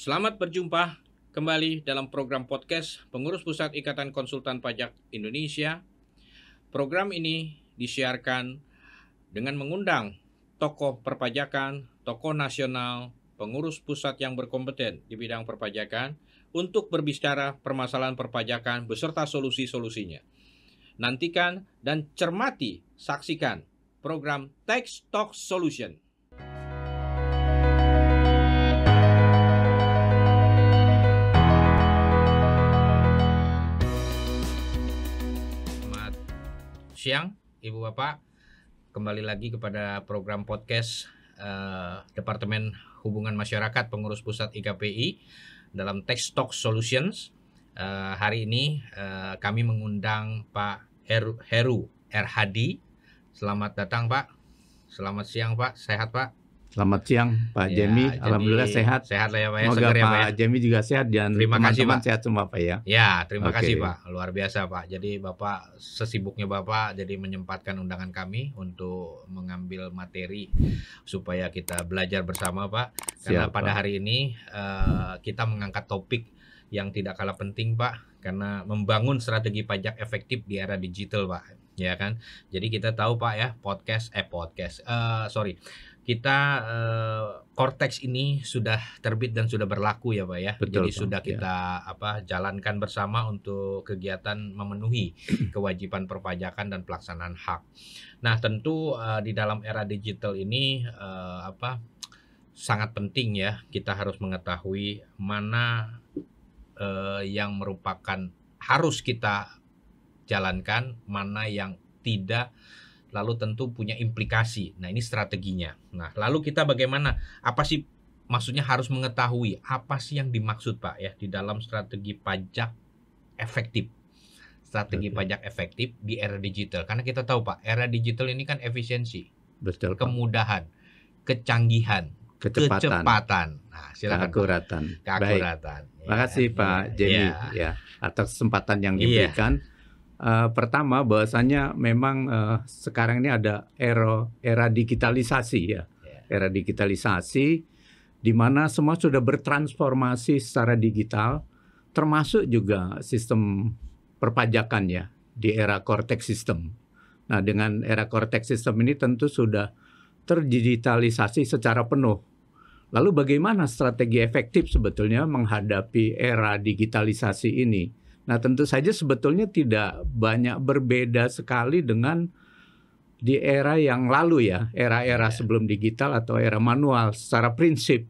Selamat berjumpa kembali dalam program podcast Pengurus Pusat Ikatan Konsultan Pajak Indonesia. Program ini disiarkan dengan mengundang tokoh perpajakan, tokoh nasional, pengurus pusat yang berkompeten di bidang perpajakan untuk berbicara permasalahan perpajakan beserta solusi-solusinya. Nantikan dan cermati, saksikan program Tax Talk Solution. Siang, Ibu Bapak, kembali lagi kepada program podcast Departemen Hubungan Masyarakat Pengurus Pusat IKPI dalam Tax Talk Solutions. Hari ini kami mengundang Pak Heru R. Hadi. Selamat datang Pak. Selamat siang Pak. Sehat Pak? Selamat siang Pak Jemi. Alhamdulillah sehat. Sehat lah ya Pak ya. Semoga Ya, Pak ya. Jemi juga sehat dan Terima kasih Pak. Sehat semua Pak ya. Ya, terima kasih Pak. Luar biasa Pak. Jadi Bapak sesibuknya Bapak jadi menyempatkan undangan kami untuk mengambil materi supaya kita belajar bersama Pak. Karena pada hari ini kita mengangkat topik yang tidak kalah penting Pak, karena membangun strategi pajak efektif di era digital Pak. Ya kan? Jadi kita tahu Pak ya, kita Cortex ini sudah terbit dan sudah berlaku ya Pak ya. Betul, jadi Pak, sudah kita jalankan bersama untuk kegiatan memenuhi kewajiban perpajakan dan pelaksanaan hak. Nah tentu di dalam era digital ini sangat penting ya, kita harus mengetahui mana yang merupakan harus kita jalankan, mana yang tidak, lalu tentu punya implikasi. Nah ini strateginya. Nah lalu kita bagaimana? Apa sih maksudnya harus mengetahui apa sih yang dimaksud Pak ya di dalam strategi pajak efektif. Strategi pajak efektif di era digital. Karena kita tahu Pak, era digital ini kan efisiensi, betul, kemudahan, kecanggihan, kecepatan. Nah, silakan. Keakuratan. Terima kasih Pak Jemi ya atas kesempatan yang diberikan. Pertama bahwasanya memang sekarang ini ada era digitalisasi ya. Era digitalisasi di mana semua sudah bertransformasi secara digital, termasuk juga sistem perpajakan ya di era Cortex System. Nah, dengan era Cortex System ini tentu sudah terdigitalisasi secara penuh. Lalu bagaimana strategi efektif sebetulnya menghadapi era digitalisasi ini? Nah tentu saja sebetulnya tidak banyak berbeda sekali dengan di era yang lalu ya, era-era sebelum digital atau era manual secara prinsip.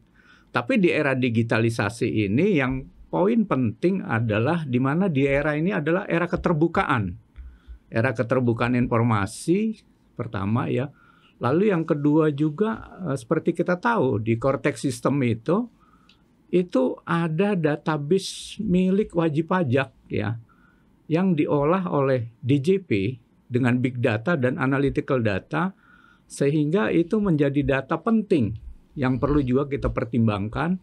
Tapi di era digitalisasi ini yang poin penting adalah di mana di era ini adalah era keterbukaan. Era keterbukaan informasi pertama ya. Lalu yang kedua juga seperti kita tahu di Cortex System itu ada database milik wajib pajak ya yang diolah oleh DJP dengan big data dan analytical data, sehingga itu menjadi data penting yang perlu juga kita pertimbangkan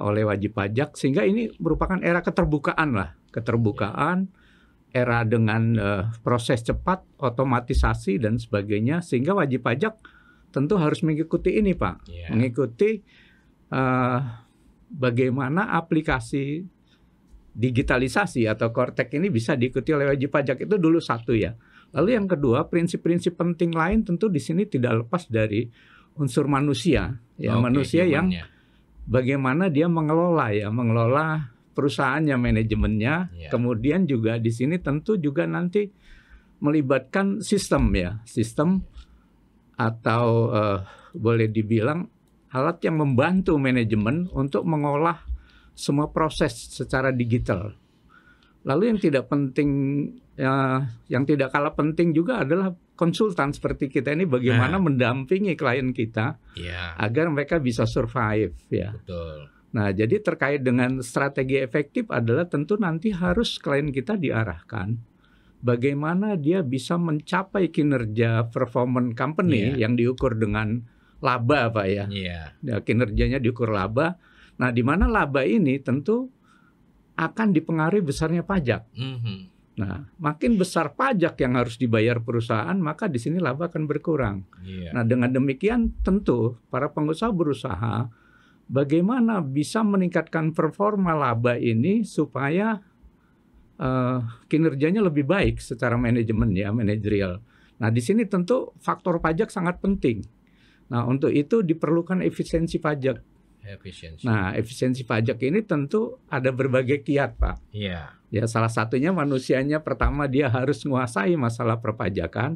oleh wajib pajak, sehingga ini merupakan era keterbukaan, era dengan proses cepat, otomatisasi dan sebagainya, sehingga wajib pajak tentu harus mengikuti ini Pak, mengikuti bagaimana aplikasi digitalisasi atau Cortex ini bisa diikuti oleh wajib pajak. Itu dulu satu ya. Lalu yang kedua, prinsip-prinsip penting lain tentu di sini tidak lepas dari unsur manusia ya, manusia yang bagaimana dia mengelola perusahaannya, manajemennya. Kemudian juga di sini tentu juga nanti melibatkan sistem atau boleh dibilang alat yang membantu manajemen untuk mengolah semua proses secara digital. Lalu yang tidak kalah penting juga adalah konsultan seperti kita ini bagaimana mendampingi klien kita agar mereka bisa survive ya. Betul. Nah, jadi terkait dengan strategi efektif adalah tentu nanti harus klien kita diarahkan bagaimana dia bisa mencapai kinerja performance company yang diukur dengan laba Pak ya. Kinerjanya diukur laba. Nah, di mana laba ini tentu akan dipengaruhi besarnya pajak. Nah, makin besar pajak yang harus dibayar perusahaan, maka di sini laba akan berkurang. Nah, dengan demikian tentu para pengusaha berusaha bagaimana bisa meningkatkan performa laba ini supaya kinerjanya lebih baik secara manajemen ya, manajerial. Nah, di sini tentu faktor pajak sangat penting. Nah, untuk itu diperlukan efisiensi pajak. Nah, efisiensi pajak ini tentu ada berbagai kiat, Pak. Iya. Ya, salah satunya manusianya pertama dia harus menguasai masalah perpajakan.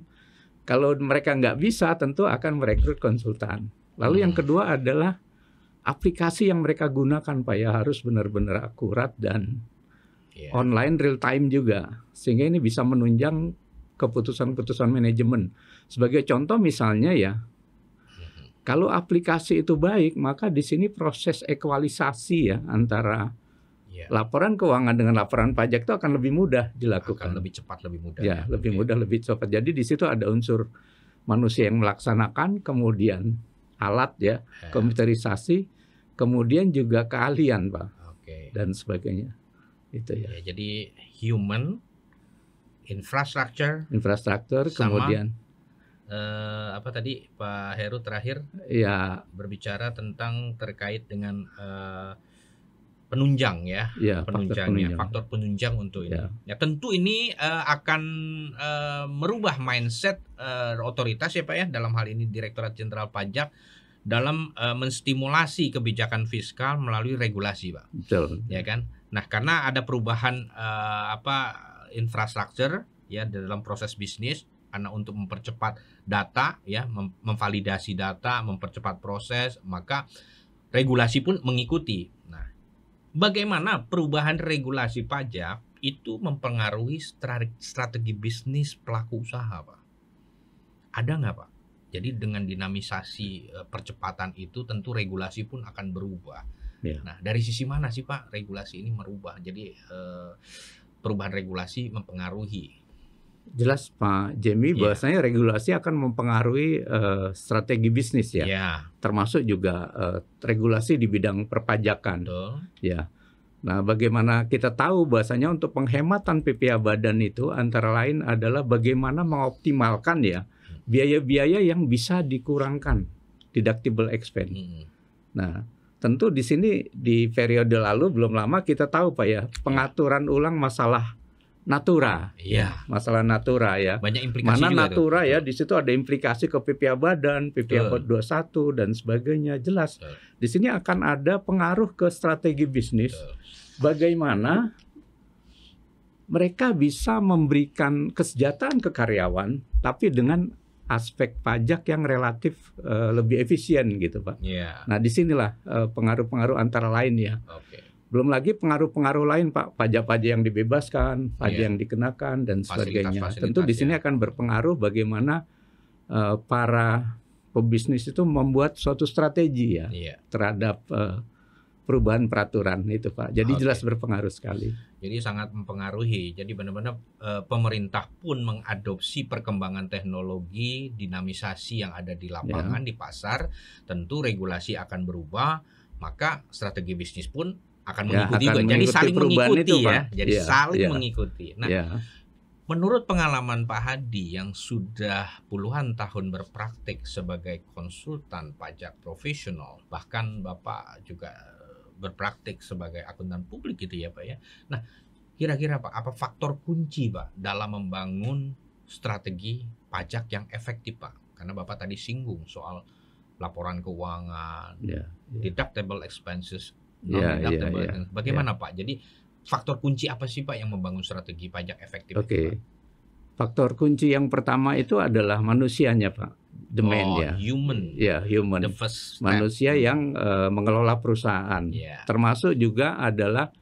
Kalau mereka nggak bisa, tentu akan merekrut konsultan. Lalu yang kedua adalah aplikasi yang mereka gunakan, Pak, ya harus benar-benar akurat dan online real time juga. Sehingga ini bisa menunjang keputusan-keputusan manajemen. Sebagai contoh misalnya ya, kalau aplikasi itu baik, maka di sini proses ekualisasi ya antara laporan keuangan dengan laporan pajak itu akan lebih mudah dilakukan. Akan lebih cepat, lebih mudah. Ya, lebih mudah, lebih cepat. Jadi di situ ada unsur manusia yang melaksanakan, kemudian alat ya, komputerisasi, kemudian juga keahlian, Pak, dan sebagainya. Itu ya. Jadi human, infrastructure, kemudian apa tadi Pak Heru terakhir ya berbicara tentang terkait dengan penunjang ya, penunjangnya, faktor penunjang untuk ini. Ya tentu ini akan merubah mindset otoritas ya Pak ya, dalam hal ini Direktorat Jenderal Pajak dalam menstimulasi kebijakan fiskal melalui regulasi, Pak. Betul. Ya kan? Nah, karena ada perubahan infrastruktur ya dalam proses bisnis, karena untuk mempercepat data ya, memvalidasi data, mempercepat proses, maka regulasi pun mengikuti. Nah, bagaimana perubahan regulasi pajak itu mempengaruhi strategi bisnis pelaku usaha, Pak? Ada nggak, Pak? Jadi dengan dinamisasi percepatan itu tentu regulasi pun akan berubah. Ya. Nah, dari sisi mana sih Pak regulasi ini merubah? Jadi perubahan regulasi mempengaruhi. Jelas Pak Jemi, bahwasanya regulasi akan mempengaruhi strategi bisnis ya. Termasuk juga regulasi di bidang perpajakan. Betul. Ya. Nah, bagaimana kita tahu bahwasanya untuk penghematan PPh badan itu antara lain adalah bagaimana mengoptimalkan ya biaya-biaya yang bisa dikurangkan, deductible expense. Nah, tentu di sini di periode lalu belum lama kita tahu Pak ya, pengaturan ulang masalah Natura. Iya. Masalah Natura ya. Banyak implikasi mana juga Natura itu. Ya, di situ ada implikasi ke PPh badan, PPh 21 dan sebagainya. Jelas. Di sini akan ada pengaruh ke strategi bisnis. Bagaimana mereka bisa memberikan kesejahteraan ke karyawan tapi dengan aspek pajak yang relatif lebih efisien gitu Pak. Nah disinilah pengaruh-pengaruh antara lain ya. Belum lagi pengaruh-pengaruh lain Pak, pajak-pajak yang dibebaskan, pajak yang dikenakan dan sebagainya. Tentu di sini akan berpengaruh bagaimana para pebisnis itu membuat suatu strategi ya terhadap perubahan peraturan itu Pak. Jadi jelas berpengaruh sekali. Jadi sangat mempengaruhi. Jadi benar-benar pemerintah pun mengadopsi perkembangan teknologi, dinamisasi yang ada di lapangan, di pasar. Tentu regulasi akan berubah, maka strategi bisnis pun akan mengikuti juga. Jadi saling mengikuti itu, ya. Jadi saling mengikuti. Nah, menurut pengalaman Pak Hadi yang sudah puluhan tahun berpraktik sebagai konsultan pajak profesional, bahkan Bapak juga berpraktik sebagai akuntan publik gitu ya Pak ya. Nah, kira-kira Pak, apa faktor kunci Pak dalam membangun strategi pajak yang efektif Pak? Karena Bapak tadi singgung soal laporan keuangan, deductible expenses, non-deductible. Bagaimana Pak? Jadi faktor kunci apa sih Pak yang membangun strategi pajak efektif? Faktor kunci yang pertama itu adalah manusianya Pak. Human. Ya, human. The first step. Manusia yang mengelola perusahaan. Termasuk juga adalah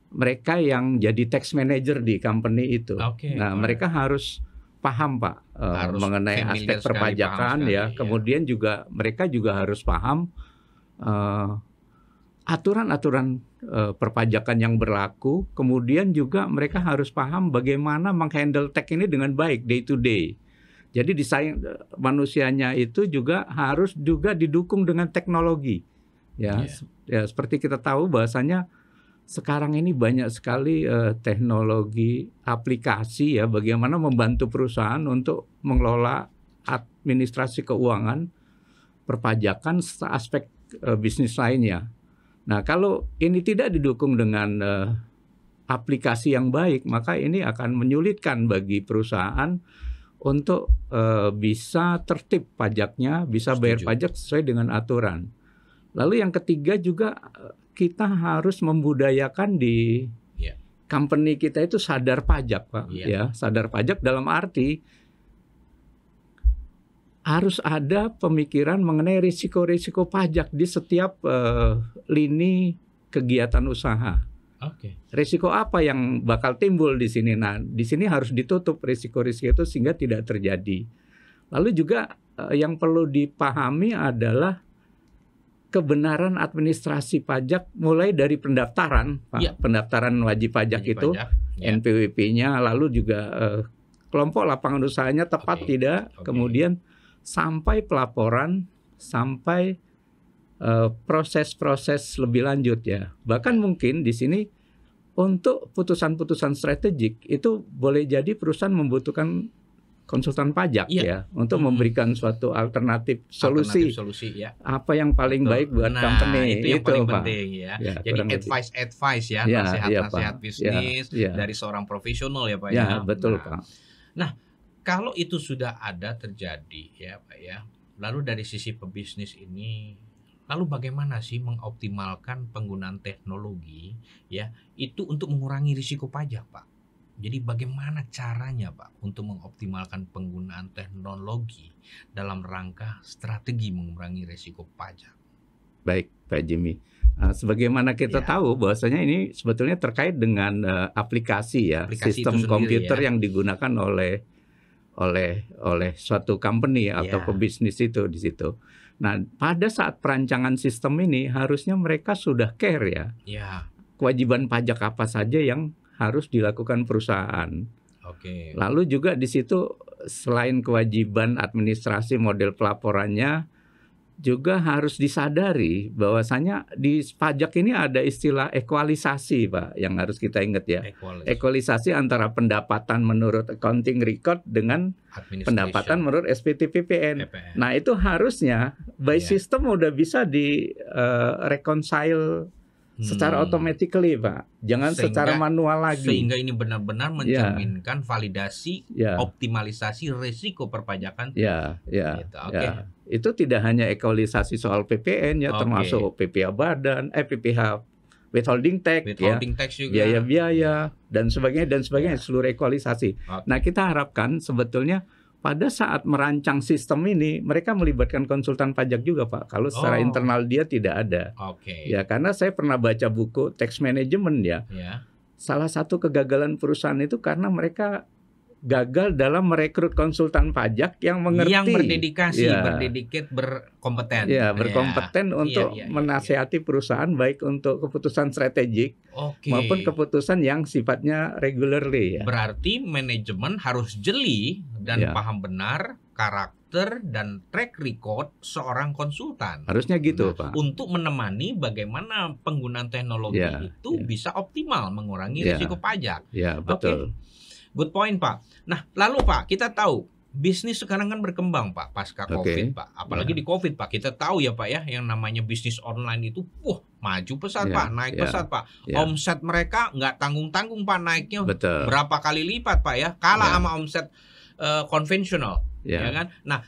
mereka yang jadi tax manager di company itu. Nah, mereka harus paham Pak mengenai aspek perpajakan ya. Kemudian juga mereka juga harus paham aturan-aturan perpajakan yang berlaku. Kemudian juga mereka harus paham bagaimana menghandle tax ini dengan baik day to day. Jadi manusianya itu juga harus juga didukung dengan teknologi. Ya, seperti kita tahu bahwasanya sekarang ini banyak sekali teknologi aplikasi ya bagaimana membantu perusahaan untuk mengelola administrasi keuangan, perpajakan serta aspek bisnis lainnya. Nah, kalau ini tidak didukung dengan aplikasi yang baik, maka ini akan menyulitkan bagi perusahaan untuk bisa tertib pajaknya, bisa bayar pajak sesuai dengan aturan. Lalu yang ketiga juga kita harus membudayakan di company kita itu sadar pajak, Pak. Ya, sadar pajak dalam arti harus ada pemikiran mengenai risiko-risiko pajak di setiap lini kegiatan usaha. Risiko apa yang bakal timbul di sini? Nah, di sini harus ditutup risiko-risiko itu sehingga tidak terjadi. Lalu juga yang perlu dipahami adalah kebenaran administrasi pajak mulai dari pendaftaran, Pak. Pendaftaran wajib pajak itu, NPWP-nya, lalu juga kelompok lapangan usahanya tepat tidak, kemudian sampai pelaporan, sampai proses-proses lebih lanjut ya. Bahkan mungkin di sini untuk putusan-putusan strategik itu boleh jadi perusahaan membutuhkan konsultan pajak ya untuk memberikan suatu alternatif solusi apa yang paling baik buat company. Itu yang paling penting ya. Jadi advice ya, nasihat-nasihat bisnis dari seorang profesional ya Pak ya. Betul Pak. Nah, kalau itu sudah ada terjadi ya Pak ya. Lalu dari sisi pebisnis ini, lalu bagaimana sih mengoptimalkan penggunaan teknologi ya itu untuk mengurangi risiko pajak Pak? Jadi bagaimana caranya Pak untuk mengoptimalkan penggunaan teknologi dalam rangka strategi mengurangi risiko pajak? Baik Pak Jimmy, sebagaimana kita tahu bahwasanya ini sebetulnya terkait dengan aplikasi ya, sistem komputer yang digunakan oleh suatu company atau pebisnis itu di situ. Nah, pada saat perancangan sistem ini harusnya mereka sudah care ya. Kewajiban pajak apa saja yang harus dilakukan perusahaan. Lalu juga di situ selain kewajiban administrasi model pelaporannya juga harus disadari bahwasanya di pajak ini ada istilah ekualisasi Pak yang harus kita ingat ya. Ekualisasi antara pendapatan menurut accounting record dengan pendapatan menurut SPT PPN. Nah, itu harusnya by system udah bisa di reconcile secara automatically Pak, jangan secara manual lagi. Sehingga ini benar-benar mencerminkan validasi, optimalisasi risiko perpajakan. Itu tidak hanya ekualisasi soal PPN ya, termasuk PPh badan, PPh withholding tax juga, biaya-biaya dan sebagainya seluruh ekualisasi. Nah, kita harapkan sebetulnya pada saat merancang sistem ini, mereka melibatkan konsultan pajak juga Pak. Kalau secara internal dia tidak ada. Ya, karena saya pernah baca buku tax management ya. Salah satu kegagalan perusahaan itu karena mereka gagal dalam merekrut konsultan pajak yang mengerti, yang berdedikasi, berkompeten. Berkompeten untuk menasihati perusahaan baik untuk keputusan strategik maupun keputusan yang sifatnya regularly ya. Berarti manajemen harus jeli dan paham benar karakter dan track record seorang konsultan. Harusnya gitu Pak. Untuk menemani bagaimana penggunaan teknologi itu bisa optimal mengurangi risiko pajak. Betul. Good point Pak. Nah, lalu Pak, kita tahu bisnis sekarang kan berkembang Pak pasca COVID Pak. Apalagi di COVID Pak, kita tahu ya Pak ya, yang namanya bisnis online itu maju pesat Pak, naik pesat Pak. Omset mereka nggak tanggung-tanggung Pak naiknya. Berapa kali lipat Pak ya, kalah sama omset konvensional. Ya kan? Nah,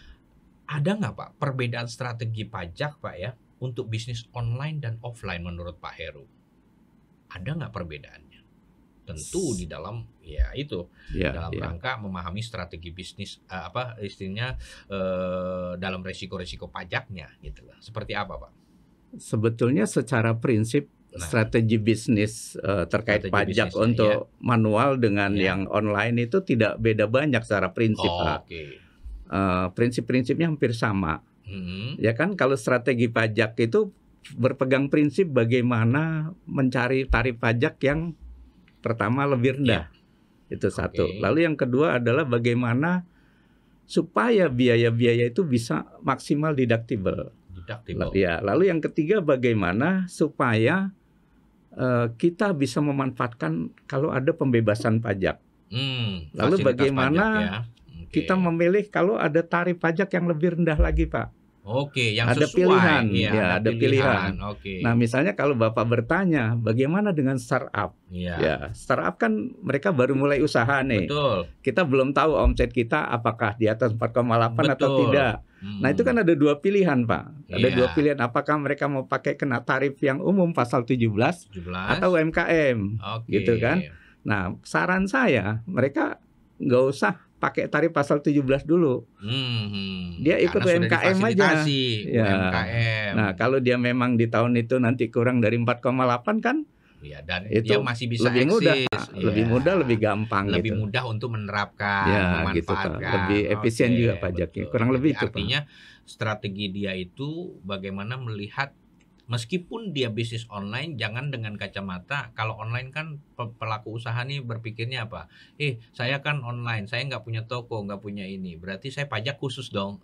ada nggak Pak perbedaan strategi pajak Pak ya untuk bisnis online dan offline menurut Pak Heru? Ada nggak perbedaannya? Tentu di dalam dalam rangka memahami strategi bisnis istilahnya dalam resiko-resiko pajaknya gitu lah. Seperti apa Pak? Sebetulnya secara prinsip strategi bisnis terkait pajak untuk manual dengan yang online itu tidak beda banyak secara prinsip Pak. Prinsip-prinsipnya hampir sama. Ya kan, kalau strategi pajak itu berpegang prinsip bagaimana mencari tarif pajak yang pertama lebih rendah. Itu satu. Lalu yang kedua adalah bagaimana supaya biaya-biaya itu bisa maksimal deductible. Lalu yang ketiga bagaimana supaya kita bisa memanfaatkan kalau ada pembebasan pajak. Lalu bagaimana kita memilih kalau ada tarif pajak yang lebih rendah lagi Pak. Oke, yang Ada sesuai. pilihan, Iya, ya ada pilihan. Oke. Nah, misalnya kalau Bapak bertanya, bagaimana dengan startup? Iya. Ya, startup kan mereka baru mulai usaha nih. Betul. Kita belum tahu omset kita apakah di atas 4,8 atau Betul. tidak. Nah, itu kan ada dua pilihan, Pak. Ada Iya. dua pilihan, apakah mereka mau pakai kena tarif yang umum pasal 17 atau UMKM, Oke. gitu kan. Nah, saran saya, mereka nggak usah pakai tarif pasal 17 dulu. Dia ikut UMKM aja. Ya. UMKM. Nah, kalau dia memang di tahun itu nanti kurang dari 4,8 kan, ya, dan itu dia masih bisa lebih mudah, eksis. lebih mudah, lebih gampang, lebih gitu. mudah untuk menerapkan, Ya, gitu, Pak. memanfaatkan. Lebih efisien juga pajaknya. Betul. Kurang lebih itu, Pak. Artinya strategi dia itu bagaimana melihat, meskipun dia bisnis online, jangan dengan kacamata kalau online kan pelaku usaha nih berpikirnya apa? Saya kan online, saya nggak punya toko, nggak punya ini, berarti saya pajak khusus dong.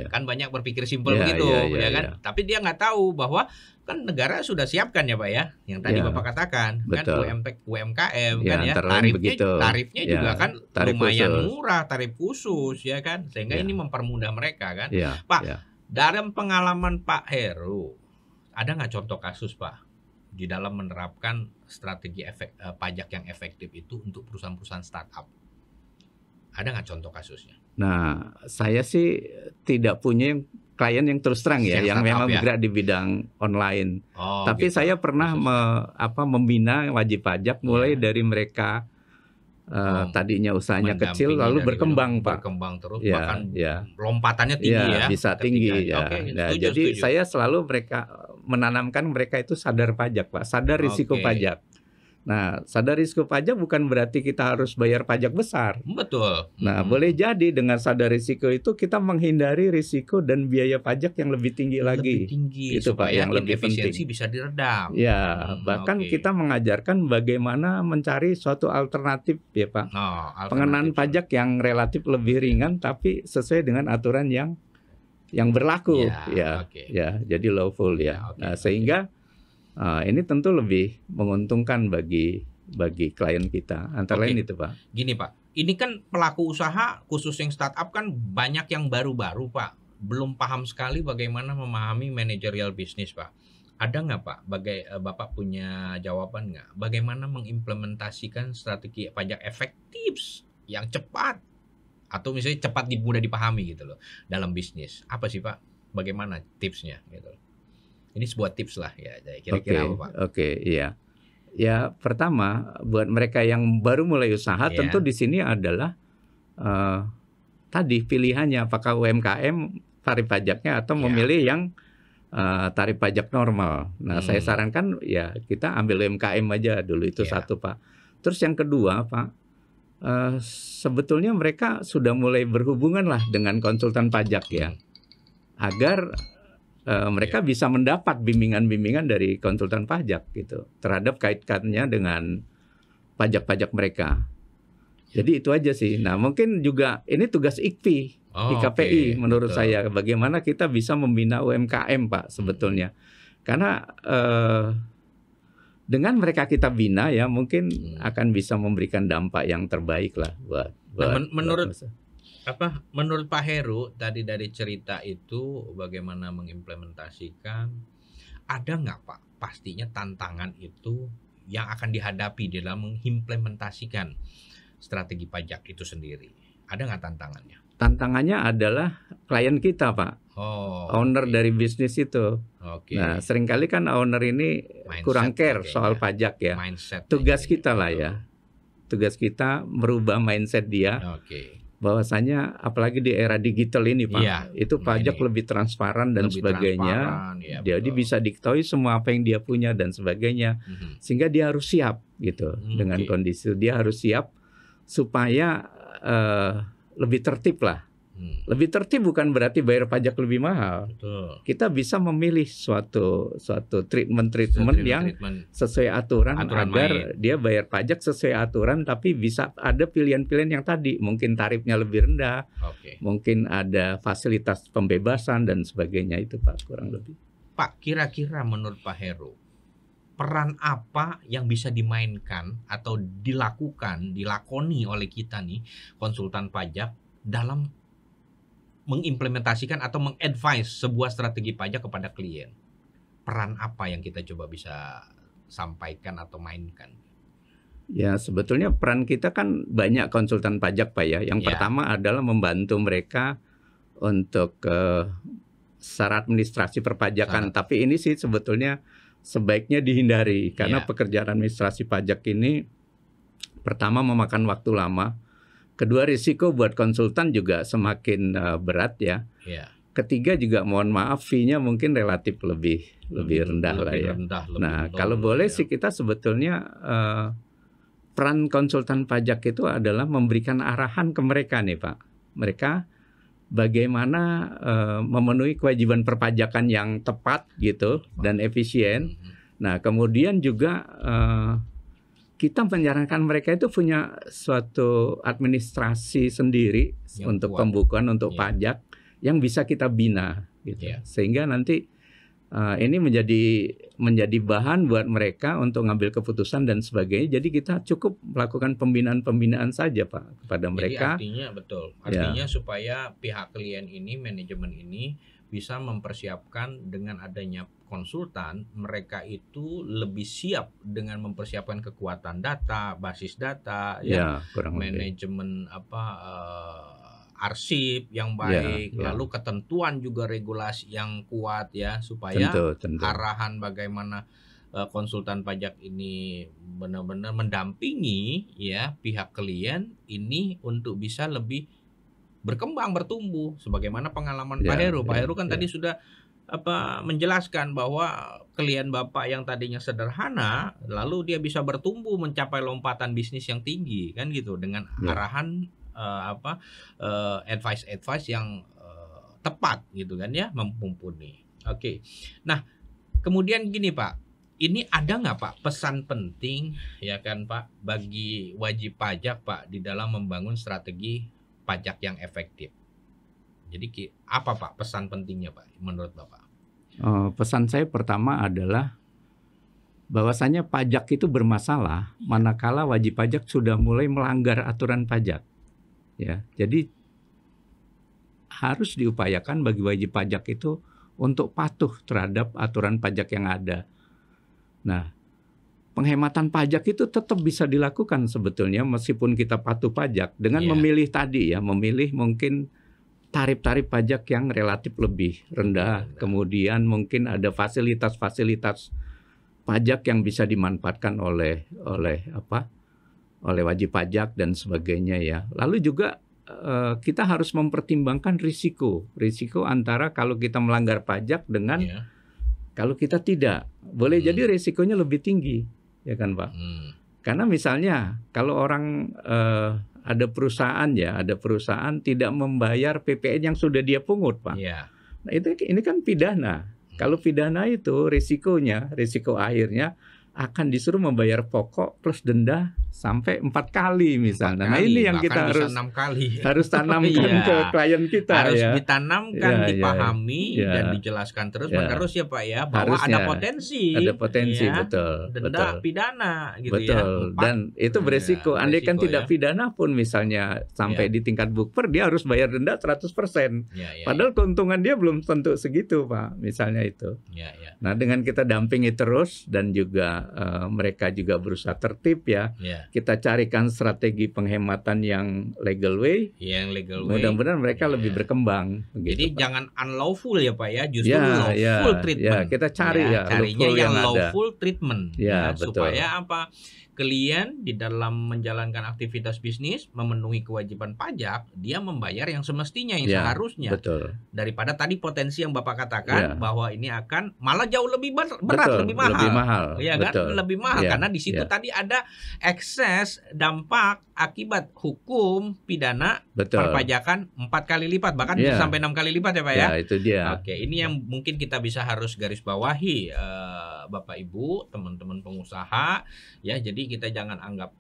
Kan banyak berpikir simpel begitu, ya kan? Tapi dia nggak tahu bahwa kan negara sudah siapkan ya Pak ya, yang tadi Bapak katakan, betul. Kan UMKM kan ya, tarifnya juga kan lumayan murah, tarif khusus ya kan, sehingga ini mempermudah mereka kan. Pak, dalam pengalaman Pak Heru, ada nggak contoh kasus Pak di dalam menerapkan strategi pajak yang efektif itu untuk perusahaan-perusahaan startup? Ada nggak contoh kasusnya? Nah, saya sih tidak punya klien yang terus terang ya, yang memang bergerak di bidang online. Tapi gitu. Saya pernah membina wajib pajak mulai dari mereka tadinya usahanya kecil lalu berkembang, Pak. Berkembang terus, bahkan lompatannya tinggi ya. Bisa tinggi ya. Nah, jadi saya selalu menanamkan mereka itu sadar pajak, Pak, sadar risiko pajak. Nah, sadar risiko pajak bukan berarti kita harus bayar pajak besar. Betul. Nah, boleh jadi dengan sadar risiko itu kita menghindari risiko dan biaya pajak yang lebih tinggi lagi. Itu Pak, yang lebih penting. Bisa diredam. Ya, bahkan kita mengajarkan bagaimana mencari suatu alternatif ya Pak. Pengenaan pajak yang relatif lebih ringan tapi sesuai dengan aturan yang berlaku. Ya, jadi lawful ya. Nah, sehingga ini tentu lebih menguntungkan bagi klien kita. Antara lain itu Pak. Gini Pak, ini kan pelaku usaha khusus yang startup kan banyak yang baru-baru Pak, belum paham sekali bagaimana memahami manajerial bisnis Pak. Ada nggak Pak? Bapak punya jawaban nggak? Bagaimana mengimplementasikan strategi pajak efektif yang cepat atau misalnya cepat mudah dipahami gitu loh dalam bisnis? Apa sih Pak? Bagaimana tipsnya gitu? Ini sebuah tips lah ya, kira-kira apa Pak? Iya. Ya, pertama buat mereka yang baru mulai usaha tentu di sini adalah tadi pilihannya apakah UMKM tarif pajaknya atau memilih yang tarif pajak normal. Nah, saya sarankan ya kita ambil UMKM aja dulu itu satu Pak. Terus yang kedua Pak, sebetulnya mereka sudah mulai berhubungan lah dengan konsultan pajak ya, agar mereka bisa mendapat bimbingan-bimbingan dari konsultan pajak gitu terhadap kaitannya dengan pajak-pajak mereka. Jadi itu aja sih. Nah, mungkin juga ini tugas IKPI menurut saya, bagaimana kita bisa membina UMKM Pak sebetulnya. Karena dengan mereka kita bina ya mungkin akan bisa memberikan dampak yang terbaik lah buat menurut Pak Heru tadi dari cerita itu bagaimana mengimplementasikan, ada nggak Pak pastinya tantangan itu yang akan dihadapi dalam mengimplementasikan strategi pajak itu sendiri? Ada nggak tantangannya? Tantangannya adalah klien kita Pak, owner dari bisnis itu. Nah, seringkali kan owner ini kurang care soal pajak ya. Tugas kita lah ya, tugas kita merubah mindset dia. Bahwasanya apalagi di era digital ini Pak, itu pajak lebih transparan dan sebagainya. Jadi bisa diketahui semua apa yang dia punya dan sebagainya. Sehingga dia harus siap gitu dengan kondisi. Dia harus siap supaya lebih tertib lah. Lebih tertib bukan berarti bayar pajak lebih mahal. Kita bisa memilih suatu treatment yang sesuai aturan agar dia bayar pajak sesuai aturan, tapi bisa ada pilihan-pilihan yang tadi, mungkin tarifnya lebih rendah, mungkin ada fasilitas pembebasan dan sebagainya itu Pak, kurang lebih. Pak, kira-kira menurut Pak Heru, peran apa yang bisa dimainkan atau dilakoni oleh kita nih konsultan pajak dalam mengimplementasikan atau mengadvise sebuah strategi pajak kepada klien? Peran apa yang kita coba bisa sampaikan atau mainkan? Ya, sebetulnya peran kita kan banyak konsultan pajak, Pak, ya. Yang pertama adalah membantu mereka untuk secara administrasi perpajakan. Tapi ini sih sebetulnya sebaiknya dihindari karena pekerjaan administrasi pajak ini pertama memakan waktu lama, kedua risiko buat konsultan juga semakin berat ya. Ketiga juga mohon maaf fee-nya mungkin relatif lebih rendah lah ya. Nah, kalau boleh sih kita sebetulnya peran konsultan pajak itu adalah memberikan arahan ke mereka nih Pak. Mereka bagaimana memenuhi kewajiban perpajakan yang tepat gitu dan efisien. Nah, kemudian juga kita menyarankan mereka itu punya suatu administrasi sendiri yang untuk kuat, pembukuan untuk pajak yang bisa kita bina gitu. Sehingga nanti ini menjadi bahan buat mereka untuk ngambil keputusan dan sebagainya. Jadi kita cukup melakukan pembinaan saja Pak kepada mereka. Jadi artinya supaya pihak klien ini, manajemen ini bisa mempersiapkan dengan adanya konsultan, mereka itu lebih siap dengan mempersiapkan kekuatan data, basis data, manajemen arsip yang baik, lalu ketentuan juga regulasi yang kuat ya, supaya tentu. Arahan bagaimana konsultan pajak ini benar-benar mendampingi ya pihak klien ini untuk bisa lebih berkembang, bertumbuh sebagaimana pengalaman Pak Heru. Pak Heru kan tadi sudah menjelaskan bahwa klien Bapak yang tadinya sederhana lalu dia bisa bertumbuh mencapai lompatan bisnis yang tinggi kan gitu dengan arahan advice yang tepat gitu kan ya, mumpuni. Oke. Nah, kemudian gini Pak, ini ada nggak Pak pesan penting ya kan Pak bagi wajib pajak Pak di dalam membangun strategi pajak yang efektif? Jadi apa Pak pesan pentingnya Pak menurut Bapak? Pesan saya pertama adalah bahwasanya pajak itu bermasalah manakala wajib pajak sudah mulai melanggar aturan pajak. Ya, jadi harus diupayakan bagi wajib pajak itu untuk patuh terhadap aturan pajak yang ada. Nah, penghematan pajak itu tetap bisa dilakukan sebetulnya meskipun kita patuh pajak dengan memilih tadi ya, memilih mungkin tarif-tarif pajak yang relatif lebih rendah. Kemudian mungkin ada fasilitas-fasilitas pajak yang bisa dimanfaatkan oleh wajib pajak dan sebagainya ya. Lalu juga kita harus mempertimbangkan risiko antara kalau kita melanggar pajak dengan kalau kita tidak. Boleh jadi risikonya lebih tinggi, ya kan Pak? Karena misalnya kalau orang ada perusahaan tidak membayar PPN yang sudah dia pungut, Pak. Nah, ini kan pidana. Kalau pidana itu risiko akhirnya akan disuruh membayar pokok plus denda sampai 4 kali misalnya. Nah, ini yang kita harus tanamkan ke klien kita harus ditanamkan, dipahami dan dijelaskan terus-menerus ya Pak ya bahwa ada potensi betul. Denda pidana gitu Dan itu beresiko. Andai kan tidak pidana pun misalnya sampai di tingkat bukper dia harus bayar denda 100%. Padahal keuntungan dia belum tentu segitu Pak, misalnya itu. Nah, dengan kita dampingi terus dan juga mereka juga berusaha tertib ya. Kita carikan strategi penghematan yang legal way. Mudah-mudahan mereka lebih berkembang. Jadi jangan unlawful ya Pak ya, justru lawful treatment. Kita cari carinya yang lawful treatment. Betul. Supaya klien di dalam menjalankan aktivitas bisnis memenuhi kewajiban pajak, dia membayar yang semestinya, yang seharusnya. Betul. Daripada tadi potensi yang Bapak katakan bahwa ini akan malah jauh lebih berat, lebih mahal. Ya kan? Lebih mahal karena di situ tadi ada ekses dampak akibat hukum pidana perpajakan 4 kali lipat bahkan sampai 6 kali lipat ya Pak ya. Itu dia. Oke, ini yang mungkin kita bisa harus garis bawahi Bapak Ibu, teman-teman pengusaha ya. Jadi kita jangan anggap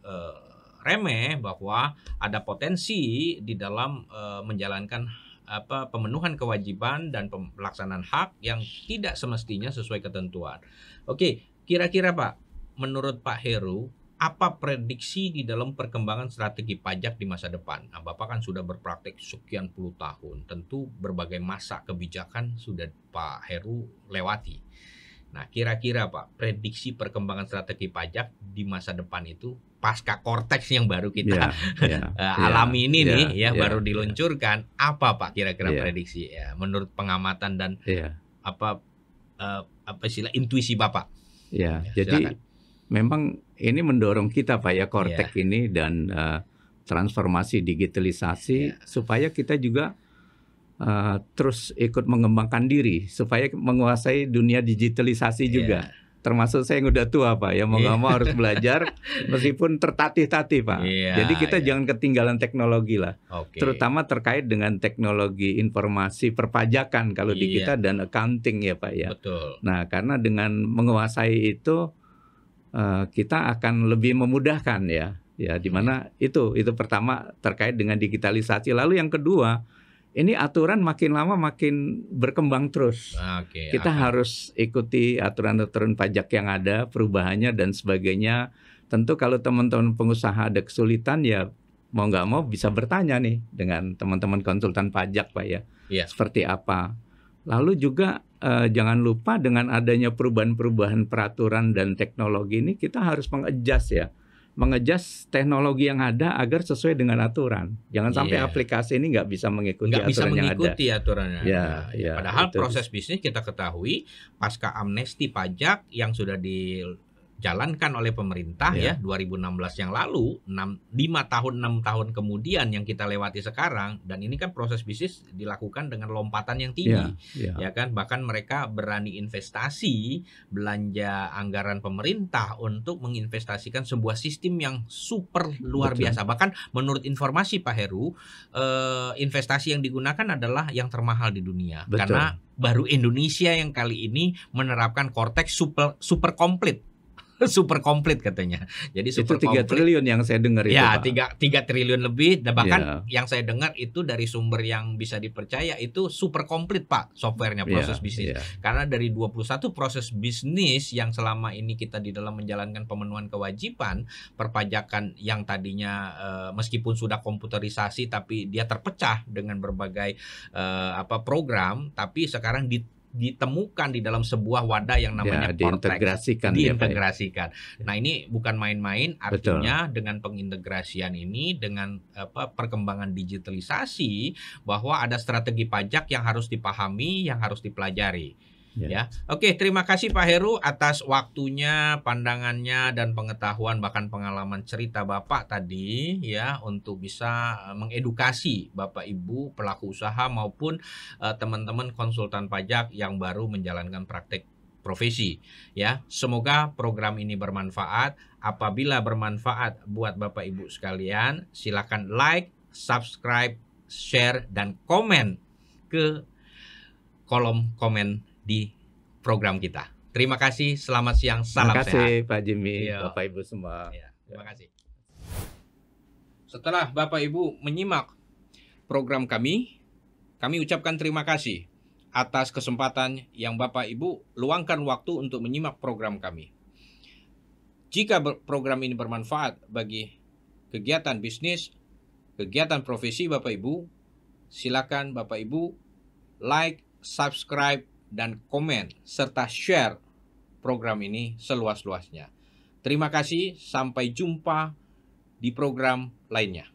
remeh bahwa ada potensi di dalam menjalankan pemenuhan kewajiban dan pelaksanaan hak yang tidak semestinya sesuai ketentuan. Oke, kira-kira Pak, menurut Pak Heru apa prediksi di dalam perkembangan strategi pajak di masa depan? Nah, Bapak kan sudah berpraktek sekian puluh tahun, tentu berbagai masa kebijakan sudah Pak Heru lewati. Nah, kira-kira Pak, prediksi perkembangan strategi pajak di masa depan itu pasca Cortex yang baru kita alami ini baru diluncurkan, apa Pak kira-kira prediksi ya menurut pengamatan dan apa istilah intuisi Bapak? Ya, jadi memang ini mendorong kita Pak ya Cortex ini dan transformasi digitalisasi supaya kita juga terus ikut mengembangkan diri supaya menguasai dunia digitalisasi juga. Termasuk saya yang udah tua Pak ya, mau nggak mau harus belajar meskipun tertatih-tatih Pak. Jadi kita jangan ketinggalan teknologi lah, terutama terkait dengan teknologi informasi perpajakan kalau di kita dan accounting ya Pak ya. Betul. Nah karena dengan menguasai itu kita akan lebih memudahkan ya dimana itu pertama terkait dengan digitalisasi. Lalu yang kedua, ini aturan makin lama makin berkembang terus. Kita harus ikuti aturan-aturan pajak yang ada, perubahannya dan sebagainya. Tentu kalau teman-teman pengusaha ada kesulitan ya mau nggak mau bisa bertanya nih dengan teman-teman konsultan pajak Pak ya. Seperti apa. Lalu juga jangan lupa dengan adanya perubahan-perubahan peraturan dan teknologi ini kita harus mengadjust teknologi yang ada agar sesuai dengan aturan. Jangan sampai aplikasi ini nggak bisa mengikuti aturannya. Padahal proses bisnis kita ketahui pasca amnesti pajak yang sudah dijalankan oleh pemerintah 2016 yang lalu, 6 tahun kemudian yang kita lewati sekarang, dan ini kan proses bisnis dilakukan dengan lompatan yang tinggi, ya kan, bahkan mereka berani investasi, belanja anggaran pemerintah untuk menginvestasikan sebuah sistem yang super luar biasa. Bahkan menurut informasi Pak Heru, investasi yang digunakan adalah yang termahal di dunia, karena baru Indonesia yang kali ini menerapkan Cortex super komplit. Super komplit katanya. Jadi super itu 3 triliun yang saya dengar itu. Ya, 3 triliun lebih. Dan bahkan yang saya dengar itu dari sumber yang bisa dipercaya itu super komplit Pak softwarenya, proses bisnis. Karena dari 21 proses bisnis yang selama ini kita di dalam menjalankan pemenuhan kewajiban perpajakan yang tadinya meskipun sudah komputerisasi tapi dia terpecah dengan berbagai program, tapi sekarang ditemukan di dalam sebuah wadah yang namanya Cortex, diintegrasikan. Nah ini bukan main-main, artinya dengan pengintegrasian ini, dengan perkembangan digitalisasi, bahwa ada strategi pajak yang harus dipahami, yang harus dipelajari. Oke, terima kasih Pak Heru atas waktunya, pandangannya dan pengetahuan bahkan pengalaman cerita Bapak tadi untuk bisa mengedukasi Bapak Ibu pelaku usaha maupun teman-teman konsultan pajak yang baru menjalankan praktek profesi. Semoga program ini bermanfaat. Apabila bermanfaat buat Bapak Ibu sekalian, silakan like, subscribe, share dan komen ke kolom komen di program kita. Terima kasih, selamat siang, salam sehat. Terima kasih Pak Jimmy, Bapak Ibu semua. Terima kasih. Setelah Bapak Ibu menyimak program kami ucapkan terima kasih atas kesempatan yang Bapak Ibu luangkan waktu untuk menyimak program kami. Jika program ini bermanfaat bagi kegiatan bisnis, kegiatan profesi Bapak Ibu, silakan Bapak Ibu like, subscribe, dan komen, serta share program ini seluas-luasnya. Terima kasih, sampai jumpa di program lainnya.